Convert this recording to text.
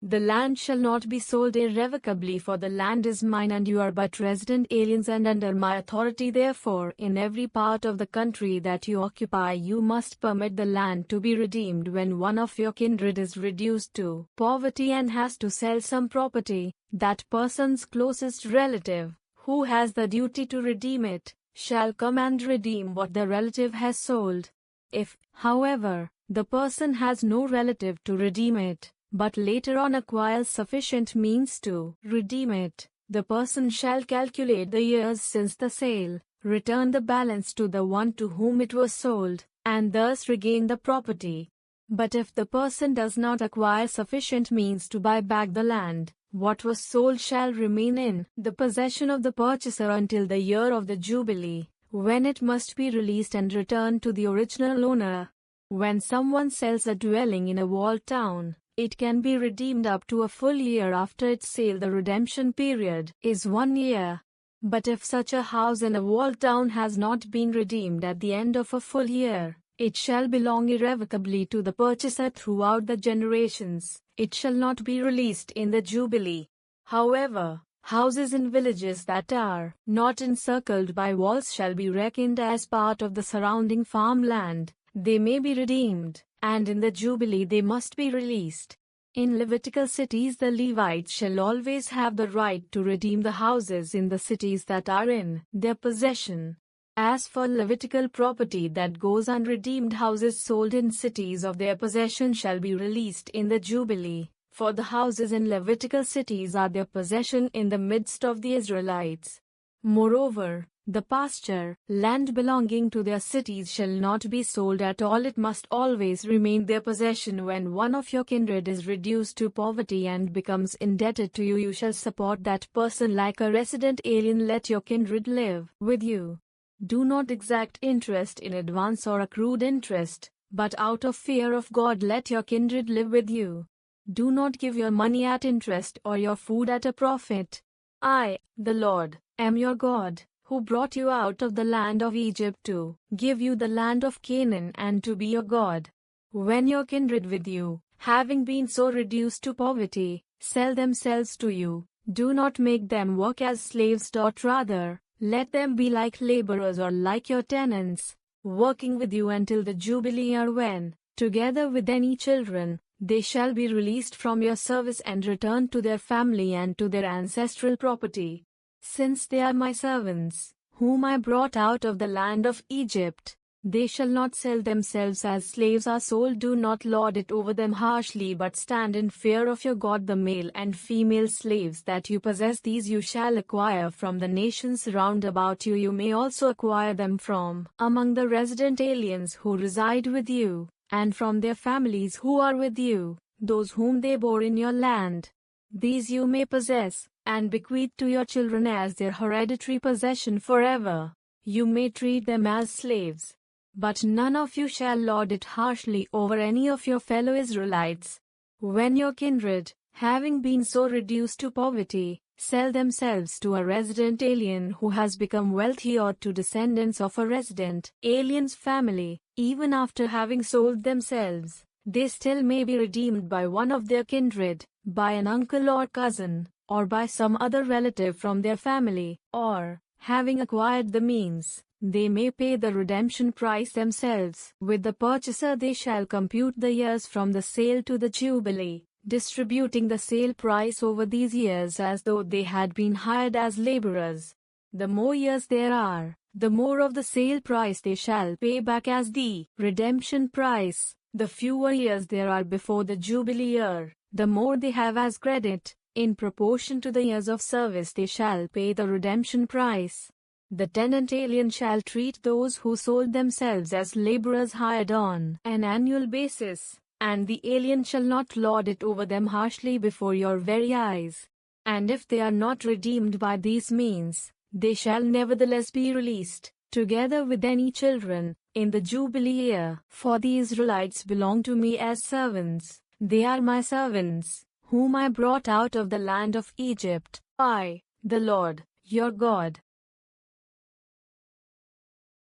The land shall not be sold irrevocably, for the land is mine and you are but resident aliens and under my authority. Therefore, in every part of the country that you occupy, you must permit the land to be redeemed when one of your kindred is reduced to poverty and has to sell some property. That person's closest relative, who has the duty to redeem it, shall come and redeem what the relative has sold. If, however, the person has no relative to redeem it, but later on acquires sufficient means to redeem it, the person shall calculate the years since the sale, return the balance to the one to whom it was sold, and thus regain the property. But if the person does not acquire sufficient means to buy back the land, what was sold shall remain in the possession of the purchaser until the year of the Jubilee, when it must be released and returned to the original owner. When someone sells a dwelling in a walled town, it can be redeemed up to a full year after its sale. The redemption period is 1 year. But if such a house in a walled town has not been redeemed at the end of a full year, it shall belong irrevocably to the purchaser throughout the generations. It shall not be released in the Jubilee. However, houses in villages that are not encircled by walls shall be reckoned as part of the surrounding farmland. They may be redeemed, and in the Jubilee they must be released. In Levitical cities, the Levites shall always have the right to redeem the houses in the cities that are in their possession. As for Levitical property that goes unredeemed, houses sold in cities of their possession shall be released in the Jubilee, for the houses in Levitical cities are their possession in the midst of the Israelites. Moreover, the pasture land belonging to their cities shall not be sold at all. It must always remain their possession. When one of your kindred is reduced to poverty and becomes indebted to you, you shall support that person like a resident alien. Let your kindred live with you. Do not exact interest in advance or accrued interest, but out of fear of God let your kindred live with you. Do not give your money at interest or your food at a profit. I, the Lord, am your God, who brought you out of the land of Egypt to give you the land of Canaan and to be your God. When your kindred with you, having been so reduced to poverty, sell themselves to you, do not make them work as slaves. Rather, let them be like laborers or like your tenants, working with you until the Jubilee year, when, together with any children, they shall be released from your service and return to their family and to their ancestral property. Since they are my servants, whom I brought out of the land of Egypt, they shall not sell themselves as slaves are sold. Do not lord it over them harshly, but stand in fear of your God. The male and female slaves that you possess, these you shall acquire from the nations round about you. You may also acquire them from among the resident aliens who reside with you, and from their families who are with you, those whom they bore in your land. These you may possess, and bequeath to your children as their hereditary possession forever. You may treat them as slaves, but none of you shall lord it harshly over any of your fellow Israelites. When your kindred, having been so reduced to poverty, sell themselves to a resident alien who has become wealthy, or to descendants of a resident alien's family, even after having sold themselves, they still may be redeemed by one of their kindred, by an uncle or cousin, or by some other relative from their family, or, having acquired the means, they may pay the redemption price themselves. With the purchaser they shall compute the years from the sale to the Jubilee, distributing the sale price over these years as though they had been hired as laborers. The more years there are, the more of the sale price they shall pay back as the redemption price. The fewer years there are before the Jubilee year, the more they have as credit. In proportion to the years of service they shall pay the redemption price. The tenant alien shall treat those who sold themselves as laborers hired on an annual basis, and the alien shall not lord it over them harshly before your very eyes. And if they are not redeemed by these means, they shall nevertheless be released, together with any children, in the Jubilee year. For the Israelites belong to me as servants. They are my servants, whom I brought out of the land of Egypt. I, the Lord, your God,